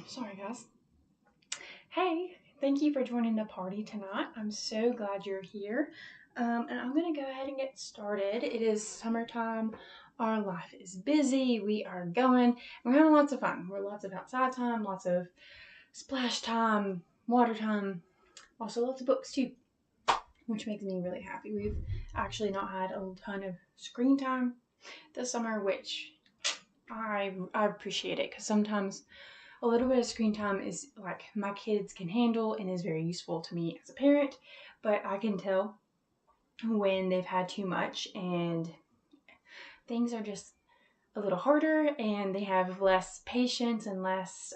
Sorry, guys. Hey, thank you for joining the party tonight. I'm so glad you're here. And I'm going to go ahead and get started. It is summertime. Our life is busy. We are going. We're having lots of fun. We're lots of outside time, lots of splash time, water time, also lots of books too, which makes me really happy. We've actually not had a ton of screen time this summer, which I appreciate it because sometimes a little bit of screen time is like my kids can handle and is very useful to me as a parent, but I can tell when they've had too much and things are just a little harder and they have less patience and less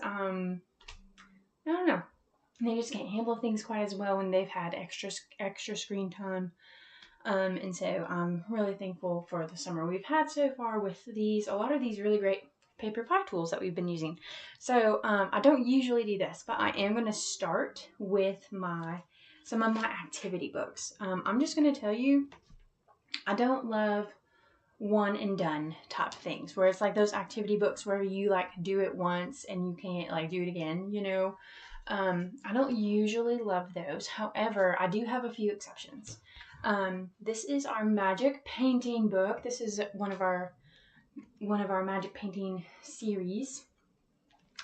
I don't know. They just can't handle things quite as well when they've had extra screen time. And so I'm really thankful for the summer we've had so far with a lot of these really great paper pie tools that we've been using. So I don't usually do this, but I am going to start with some of my activity books. I'm just going to tell you, I don't love one and done type things where it's like those activity books where you like do it once and you can't like do it again, you know. I don't usually love those. However, I do have a few exceptions. This is our magic painting book. This is one of our magic painting series.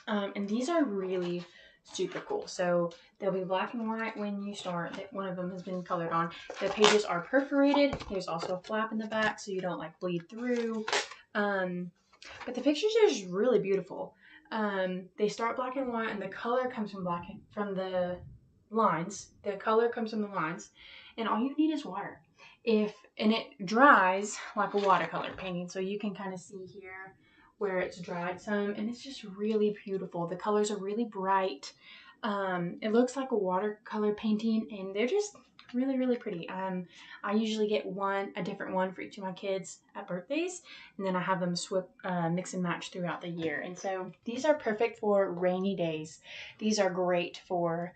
And these are really super cool. So they'll be black and white when you start. One of them has been colored on. The pages are perforated. There's also a flap in the back so you don't like bleed through. But the pictures are just really beautiful. They start black and white, and the color comes from the lines. The color comes from the lines, and all you need is water. And it dries like a watercolor painting, so you can kind of see here where it's dried some, and it's just really beautiful. The colors are really bright. It looks like a watercolor painting, and they're just really, really pretty. I usually get a different one for each of my kids at birthdays, and then I have them mix and match throughout the year. And so these are perfect for rainy days. These are great for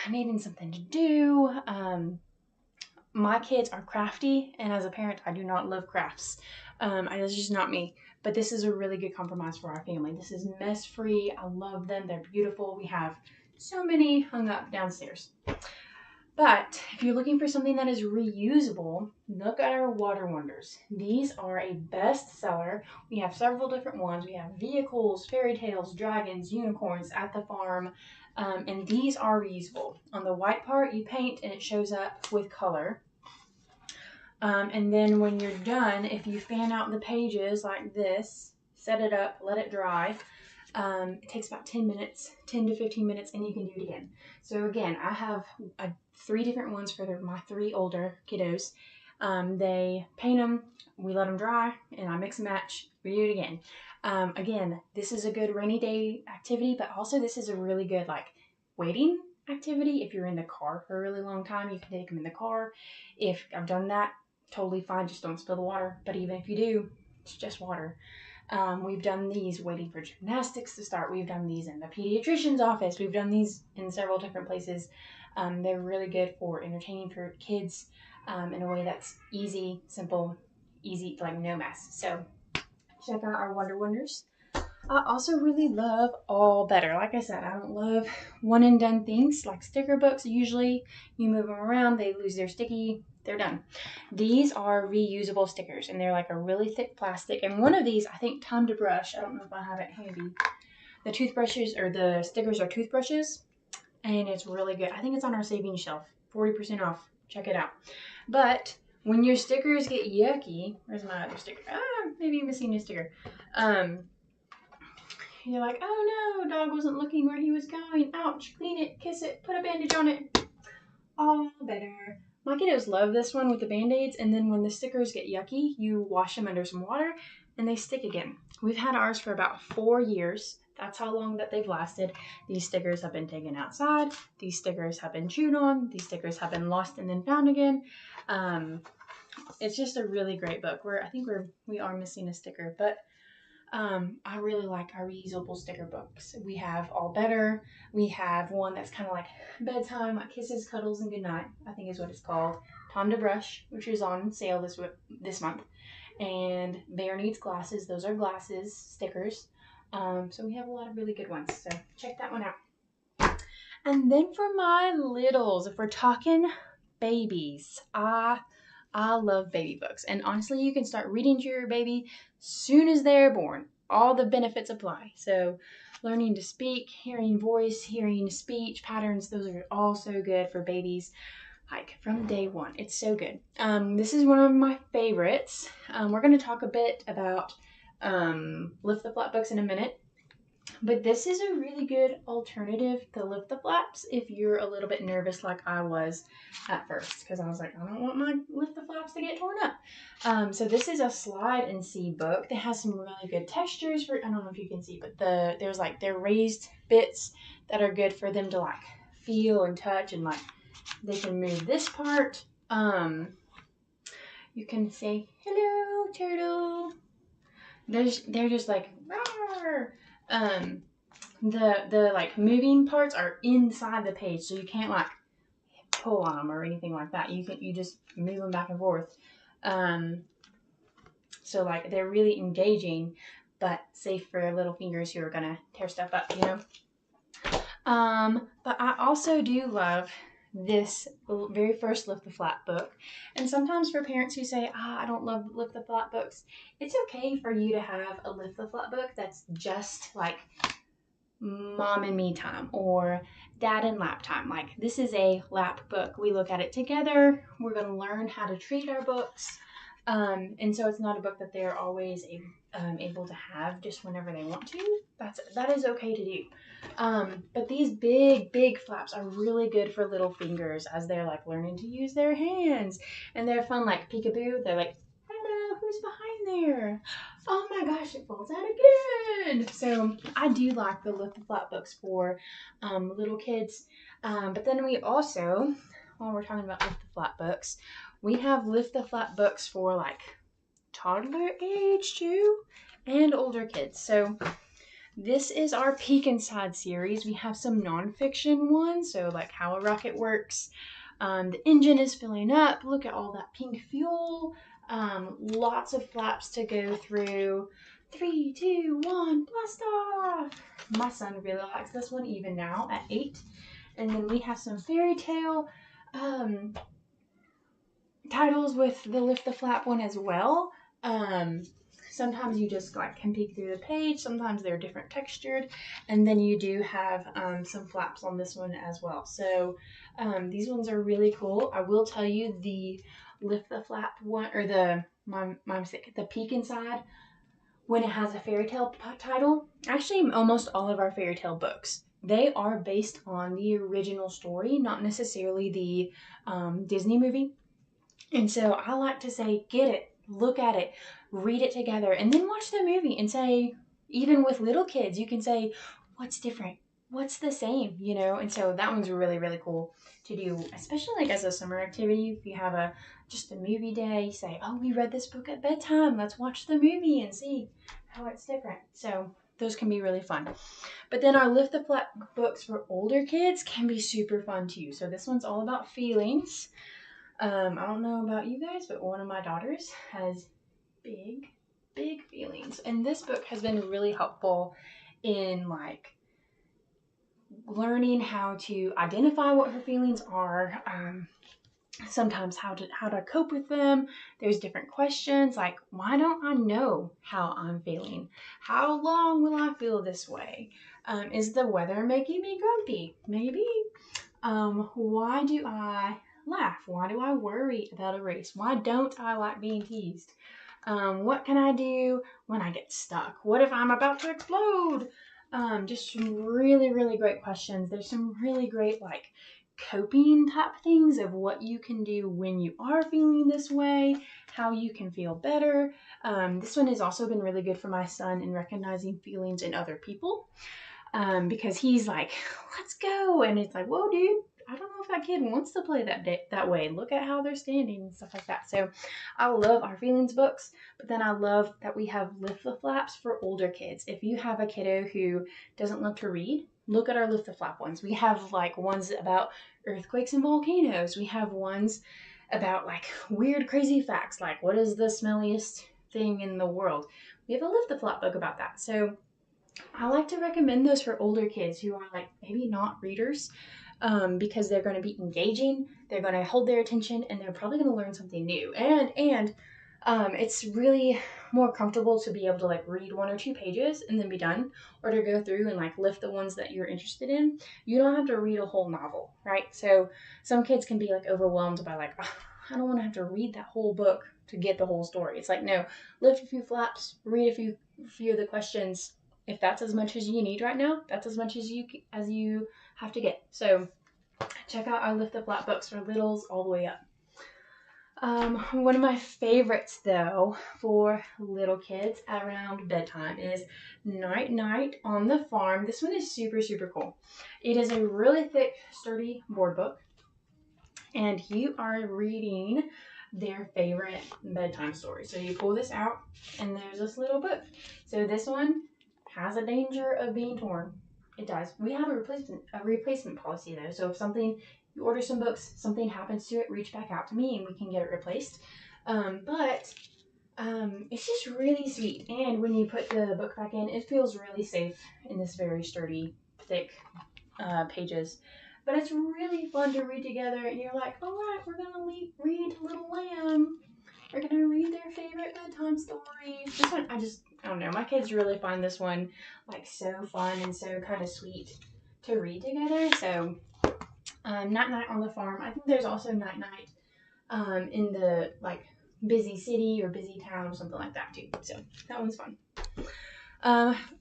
needing something to do. My kids are crafty, and as a parent, I do not love crafts. It's just not me. But this is a really good compromise for our family. This is mess free. I love them. They're beautiful. We have so many hung up downstairs. But if you're looking for something that is reusable, look at our Water Wonders. These are a bestseller. We have several different ones. We have vehicles, fairy tales, dragons, unicorns at the farm. And these are reusable. On the white part, you paint and it shows up with color. And then when you're done, if you fan out the pages like this, set it up, let it dry, it takes about 10 to 15 minutes, and you can do it again. So again, I have 3 different ones for my 3 older kiddos. They paint them, we let them dry, and I mix and match, we do it again. Again, this is a good rainy day activity, but also this is a really good like waiting activity. If you're in the car for a really long time, you can take them in the car. If I've done that, totally fine, just don't spill the water. But even if you do, it's just water. We've done these waiting for gymnastics to start. We've done these in the pediatrician's office. We've done these in several different places. They're really good for entertaining for kids in a way that's easy, simple, easy, like no mess. So check out our Wonder Wonders. I also really love All Better. Like I said, I don't love one and done things like sticker books. Usually you move them around, they lose their sticky, they're done. These are reusable stickers, and they're like a really thick plastic. And one of these, I think Time to Brush, I don't know if I have it handy. The toothbrushes or the stickers are toothbrushes, and it's really good. I think it's on our savings shelf, 40% off. Check it out. But when your stickers get yucky, where's my other sticker? Maybe I'm missing a sticker. You're like, oh no, dog wasn't looking where he was going. Ouch, clean it, kiss it, put a bandage on it. All Better. My kiddos love this one with the band-aids, and then when the stickers get yucky, you wash them under some water and they stick again. We've had ours for about 4 years. That's how long that they've lasted. These stickers have been taken outside. These stickers have been chewed on. These stickers have been lost and then found again. It's just a really great book. I think we are missing a sticker, but I really like our reusable sticker books. We have All Better. We have one that's kind of like bedtime, like Kisses, Cuddles, and Goodnight, I think is what it's called. Time to Brush, which is on sale this month. And Bear Needs Glasses. Those are glasses stickers. So we have a lot of really good ones. So check that one out. And then for my littles, if we're talking babies, I love baby books. And honestly, you can start reading to your baby soon as they're born. All the benefits apply. So learning to speak, hearing voice, hearing speech patterns, those are all so good for babies. Like from day one, it's so good. This is one of my favorites. We're going to talk a bit about Lift the Flap books in a minute. But this is a really good alternative to Lift the Flaps if you're a little bit nervous like I was at first, because I was like, I don't want my Lift the Flaps to get torn up. So this is a slide and see book that has some really good textures for, I don't know if you can see, but there's like they're raised bits that are good for them to like feel and touch, and like they can move this part. You can say, hello, turtle. They're just like, rawr. The like moving parts are inside the page, so you can't like pull on them or anything like that. You just move them back and forth. So like they're really engaging, but safe for little fingers who are gonna tear stuff up, you know. But I also do love this very first Lift the Flap book. And sometimes for parents who say, I don't love Lift the Flap books, it's okay for you to have a Lift the Flap book that's just like mom and me time or dad and lap time. Like this is a lap book. We look at it together. We're going to learn how to treat our books. And so it's not a book that they're always able to have just whenever they want to. That is okay to do. But these big flaps are really good for little fingers as they're like learning to use their hands. And they're fun, like peekaboo. They're like, hello, who's behind there? Oh my gosh, it falls out again. So I do like the Lift the Flap books for little kids. But then we also, while we're talking about Lift the Flap books, we have Lift the Flap books for like toddler age too and older kids. So this is our Peek Inside series. We have some nonfiction ones, so like how a rocket works. The engine is filling up. Look at all that pink fuel. Lots of flaps to go through. 3, 2, 1, blast off! My son really likes this one even now at 8. And then we have some fairy tale titles with the Lift the Flap one as well. Sometimes you just like can peek through the page. Sometimes they're different textured, and then you do have some flaps on this one as well. So these ones are really cool. I will tell you the Lift the Flap one, or the my mistake, the Peek Inside, when it has a fairy tale title. Actually, almost all of our fairy tale books, they are based on the original story, not necessarily the Disney movie. And so I like to say, get it, look at it, read it together, and then watch the movie and say, even with little kids, you can say, what's different? What's the same? You know? And so that one's really, really cool to do, especially like as a summer activity. If you have just a movie day, you say, oh, we read this book at bedtime. Let's watch the movie and see how it's different. So those can be really fun. But then our Lift the Flap books for older kids can be super fun too. So this one's all about feelings. I don't know about you guys, but one of my daughters has big feelings. And this book has been really helpful in like learning how to identify what her feelings are, sometimes how to cope with them. There's different questions like, why don't I know how I'm feeling? How long will I feel this way? Is the weather making me grumpy? Maybe. Why do I laugh? Why do I worry about a race? Why don't I like being teased? What can I do when I get stuck? What if I'm about to explode? Just some really, really great questions. There's some really great like coping type things of what you can do when you are feeling this way, how you can feel better. This one has also been really good for my son in recognizing feelings in other people. Because he's like, let's go. And it's like, whoa, dude, I don't know if that kid wants to play that way. Look at how they're standing and stuff like that. So I love our feelings books, but then I love that we have Lift the Flaps for older kids. If you have a kiddo who doesn't love to read, look at our Lift the Flap ones. We have like ones about earthquakes and volcanoes. We have ones about like weird, crazy facts, like what is the smelliest thing in the world. We have a Lift the Flap book about that. So I like to recommend those for older kids who are like maybe not readers, because they're going to be engaging, they're going to hold their attention, and they're probably going to learn something new. And it's really more comfortable to be able to like read 1 or 2 pages and then be done, or to go through and like lift the ones that you're interested in. You don't have to read a whole novel, right? So some kids can be like overwhelmed by like, oh, I don't want to have to read that whole book to get the whole story. It's like, no, lift a few flaps, read a few of the questions. If that's as much as you need right now, that's as much as you have to get. So check out our Lift the Flap books for littles all the way up. One of my favorites though for little kids around bedtime is Night Night on the Farm. This one is super, super cool. It is a really thick, sturdy board book, and you are reading their favorite bedtime story. So you pull this out, and there's this little book. So this one has a danger of being torn. It does. We have a replacement policy though. So if you order some books, something happens to it, reach back out to me and we can get it replaced. But it's just really sweet. And when you put the book back in, it feels really safe in this very sturdy, thick pages. But it's really fun to read together. And you're like, all right, we're going to read Little Lamb. We're going to read their favorite bedtime story. This one, I don't know. My kids really find this one like so fun and so kind of sweet to read together. So Night Night on the Farm. I think there's also Night Night in the like busy city or busy town or something like that too. So that one's fun.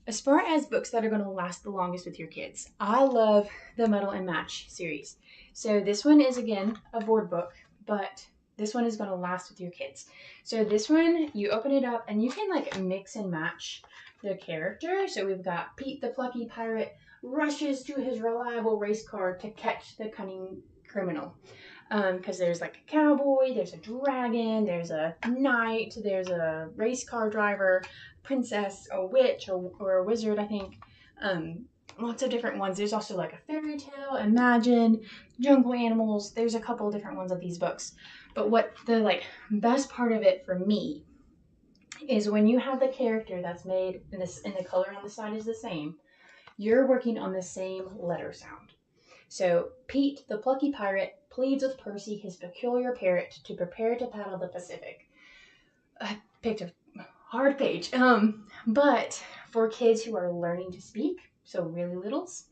As far as books that are going to last the longest with your kids, I love the Muddle and Match series. So this one is again a board book, but this one is going to last with your kids. So this one, you open it up and you can like mix and match the character. So we've got Pete the plucky pirate rushes to his reliable race car to catch the cunning criminal. Because there's like a cowboy, there's a dragon, there's a knight, there's a race car driver, princess, a witch, or a wizard, I think. Lots of different ones. There's also like a fairy tale, Imagine, jungle animals. There's a couple of different ones of these books. But what the like best part of it for me is when you have the character that's made and the color on the side is the same, you're working on the same letter sound. So Pete, the plucky pirate, pleads with Percy, his peculiar parrot, to prepare to paddle the Pacific. I picked a hard page. But for kids who are learning to speak, so really littles,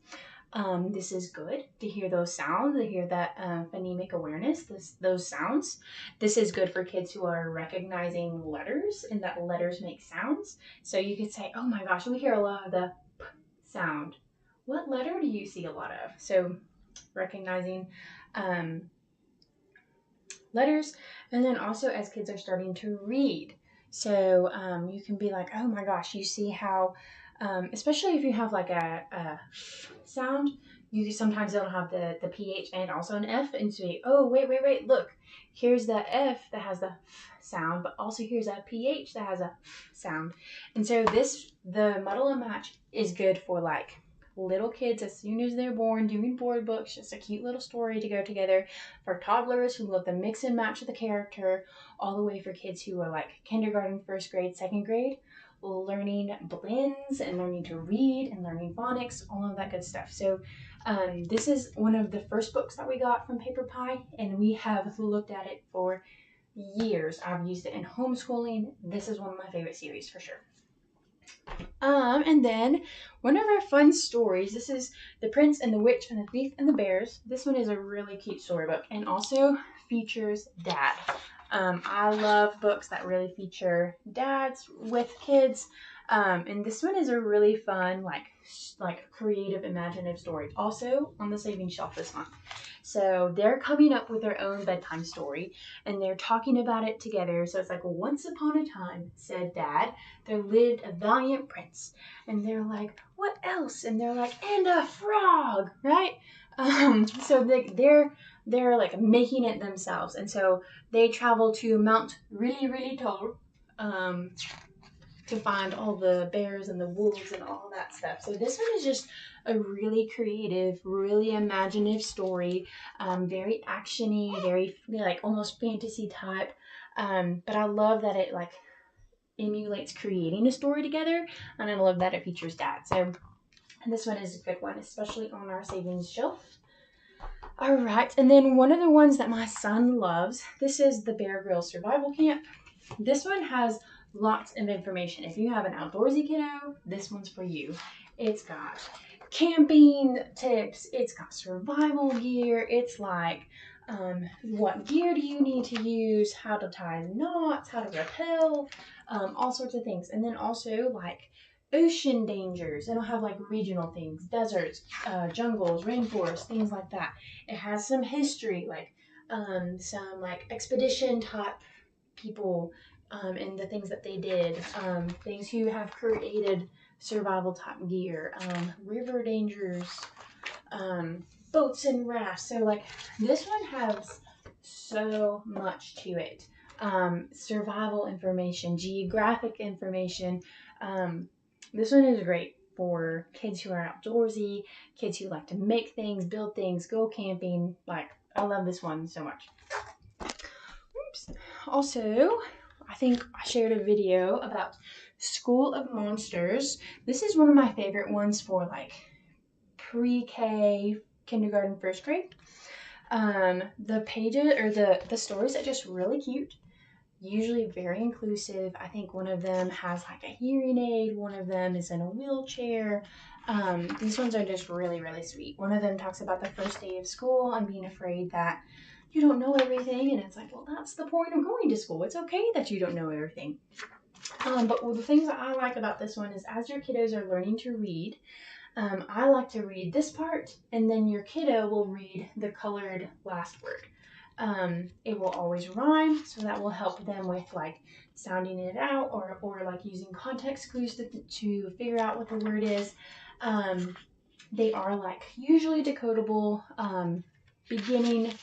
this is good to hear those sounds, to hear that phonemic awareness, those sounds. This is good for kids who are recognizing letters and that letters make sounds. So you could say, oh my gosh, we hear a lot of the p sound. What letter do you see a lot of? So recognizing letters, and then also as kids are starting to read. So you can be like, oh my gosh, you see how, especially if you have like a sound, you sometimes don't have the PH and also an F, and say, oh, wait, look, here's the F that has the sound, but also here's a PH that has a sound. And so the Muddle and Match is good for like little kids as soon as they're born, doing board books, just a cute little story to go together. For toddlers who love the mix and match of the character, all the way for kids who are like kindergarten, first grade, second grade, learning blends and learning to read and learning phonics, all of that good stuff. So this is one of the first books that we got from Paper Pie, and we have looked at it for years. I've used it in homeschooling. This is one of my favorite series for sure. And then one of our fun stories, this is The Prince and the Witch and the Thief and the Bears. This one is a really cute storybook and also features dad. I love books that really feature dads with kids. And this one is a really fun, like creative, imaginative story. Also on the saving shelf this month. So they're coming up with their own bedtime story and they're talking about it together. So it's like, once upon a time, said Dad, there lived a valiant prince. And they're like, what else? And they're like, and a frog, right? So they're like making it themselves. And so they travel to Mount Really, Really Tall, to find all the bears and the wolves and all that stuff. So this one is just a really creative, really imaginative story, very actiony, very like almost fantasy type. But I love that it like emulates creating a story together, and I love that it features dad. So this one is a good one, especially on our savings shelf. All right, and then one of the ones that my son loves, this is the Bear Grylls Survival Camp. This one has lots of information. If you have an outdoorsy kiddo, this one's for you. It's got camping tips, it's got survival gear, it's like what gear do you need to use, how to tie knots, how to rappel, all sorts of things. And then also like ocean dangers. It'll have like regional things, deserts, jungles, rainforests, things like that. It has some history, like some like expedition type people and the things that they did, things who have created survival type gear, river dangers, boats and rafts. So like this one has so much to it. Survival information, geographic information. This one is great for kids who are outdoorsy, kids who like to make things, build things, go camping. Like, I love this one so much. Oops. Also, I think I shared a video about School of Monsters. This is one of my favorite ones for like pre-K, kindergarten, first grade. The pages or the stories are just really cute. Usually very inclusive. I think one of them has like a hearing aid. One of them is in a wheelchair. These ones are just really, really sweet. One of them talks about the first day of school and being afraid that you don't know everything. And it's like, well, that's the point of going to school. It's okay that you don't know everything. But the things that I like about this one is as your kiddos are learning to read, I like to read this part, and then your kiddo will read the colored last word. It will always rhyme, so that will help them with like sounding it out or like using context clues to figure out what the word is. They are like usually decodable, beginning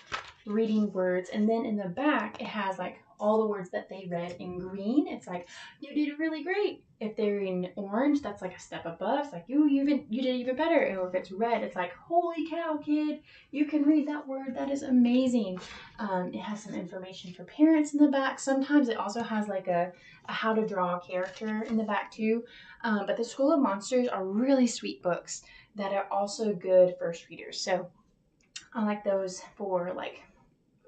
reading words, and then in the back it has like all the words that they read in green. It's like, you did really great. If they're in orange, that's like a step above. It's like, you did even better. And if it's red, it's like, holy cow, kid, you can read that word. That is amazing. It has some information for parents in the back. Sometimes it also has like a how to draw a character in the back too. But the School of Monsters are really sweet books that are also good first readers. So I like those for like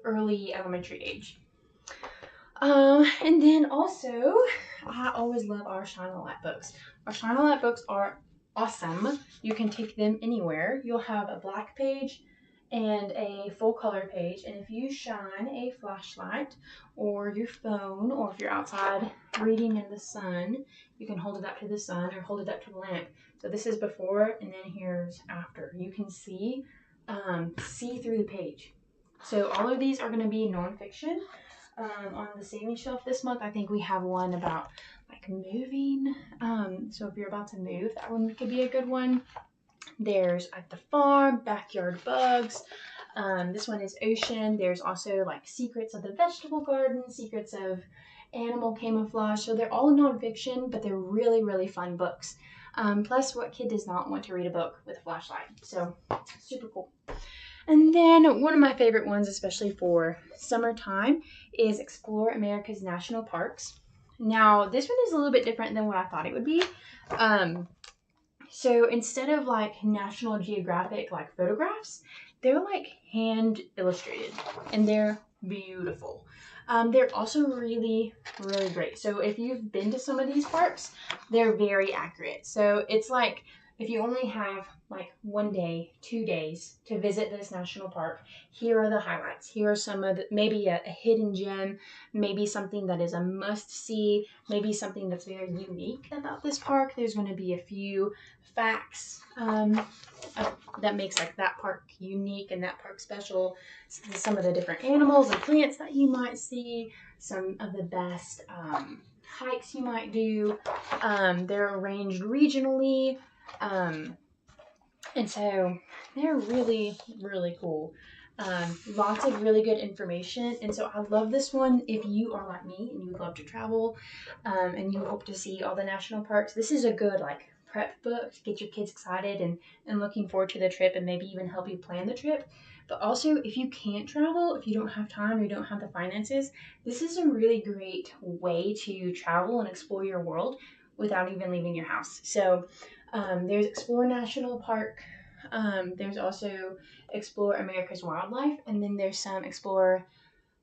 early elementary age. And then also, I always love our Shine a Light books. Our Shine a Light books are awesome. You can take them anywhere. You'll have a black page and a full color page. And if you shine a flashlight or your phone, or if you're outside reading in the sun, you can hold it up to the sun or hold it up to the lamp. So this is before, and then here's after. You can see through the page. So all of these are going to be nonfiction. On the savings shelf this month, I think we have one about like moving. So if you're about to move, that one could be a good one. There's At the Farm, Backyard Bugs. This one is Ocean. There's also like Secrets of the Vegetable Garden, Secrets of Animal Camouflage. So they're all nonfiction, but they're really, really fun books. Plus, what kid does not want to read a book with a flashlight? So super cool. And then one of my favorite ones, especially for summertime, is Explore America's National Parks. Now, this one is a little bit different than what I thought it would be. So instead of like National Geographic like photographs, they're like hand illustrated, and they're beautiful. They're also really, really great. So if you've been to some of these parks, they're very accurate. So it's like, if you only have like 1 day, 2 days to visit this national park, here are the highlights. Here are some of the, maybe a hidden gem, maybe something that is a must-see, maybe something that's very unique about this park. There's going to be a few facts that makes like that park unique and that park special. Some of the different animals and plants that you might see, some of the best hikes you might do. They're arranged regionally. And so they're really, really cool. Lots of really good information. And so I love this one if you are like me and you love to travel and you hope to see all the national parks. This is a good like prep book to get your kids excited and looking forward to the trip and maybe even help you plan the trip. But also, if you can't travel, if you don't have time or you don't have the finances, this is a really great way to travel and explore your world without even leaving your house. So there's Explore National Park. There's also Explore America's Wildlife, and then there's some Explore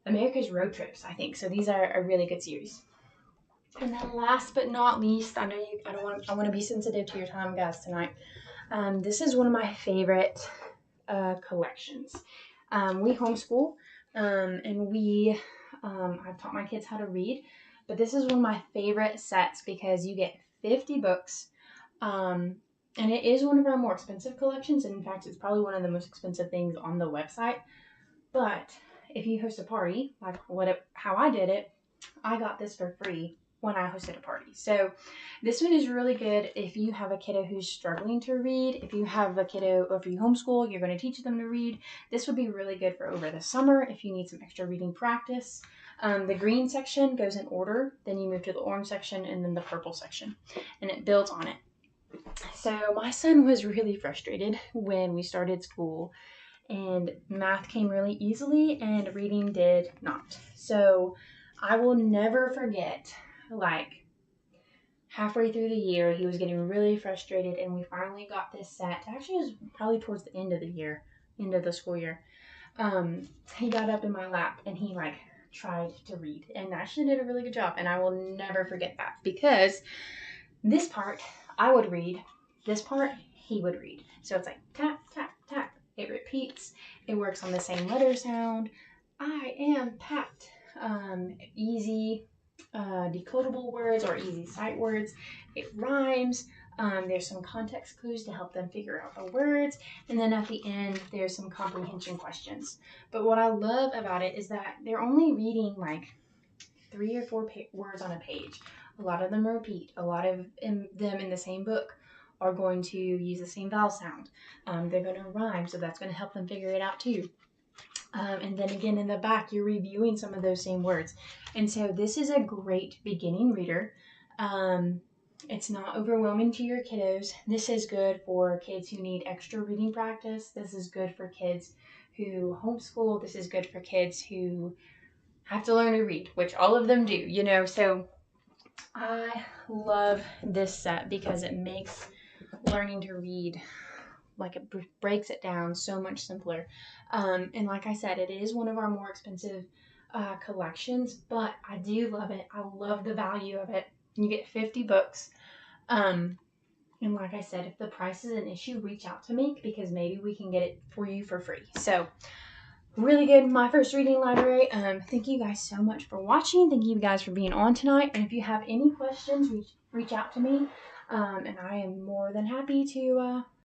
America's Road Trips, I think. So these are a really good series. And then last but not least, I want to be sensitive to your time, guys, tonight. This is one of my favorite collections. We homeschool, and I've taught my kids how to read, but this is one of my favorite sets because you get 50 books, and it is one of our more expensive collections. And in fact, it's probably one of the most expensive things on the website. But if you host a party, like how I did it, I got this for free when I hosted a party. So this one is really good if you have a kiddo who's struggling to read. If you have a kiddo, or if you homeschool, you're going to teach them to read. This would be really good for over the summer if you need some extra reading practice. The green section goes in order, then you move to the orange section, and then the purple section, and it builds on it. So my son was really frustrated when we started school, and math came really easily and reading did not. So I will never forget, like, halfway through the year, he was getting really frustrated, and we finally got this set. Actually, it was probably towards the end of the school year. He got up in my lap and he tried to read, and actually did a really good job. And I will never forget that, because this part I would read, this part he would read. So it's like tap, tap, tap. It repeats. It works on the same letter sound. I am packed. Easy decodable words or easy sight words. It rhymes. There's some context clues to help them figure out the words. And then at the end, there's some comprehension questions. But what I love about it is that they're only reading like 3 or 4 words on a page. A lot of them repeat. A lot of them in the same book are going to use the same vowel sound. They're going to rhyme, so that's going to help them figure it out too. And then again in the back, you're reviewing some of those same words. And so this is a great beginning reader. It's not overwhelming to your kiddos. This is good for kids who need extra reading practice. This is good for kids who homeschool. This is good for kids who have to learn to read, which all of them do, you know. So I love this set because it makes learning to read, like, it breaks it down so much simpler. And like I said, it is one of our more expensive collections, but I do love it. I love the value of it. You get 50 books. And like I said, if the price is an issue, reach out to me, because maybe we can get it for you for free. So really good, my first reading library. Thank you guys so much for watching. Thank you guys for being on tonight. And if you have any questions, reach out to me. And I am more than happy to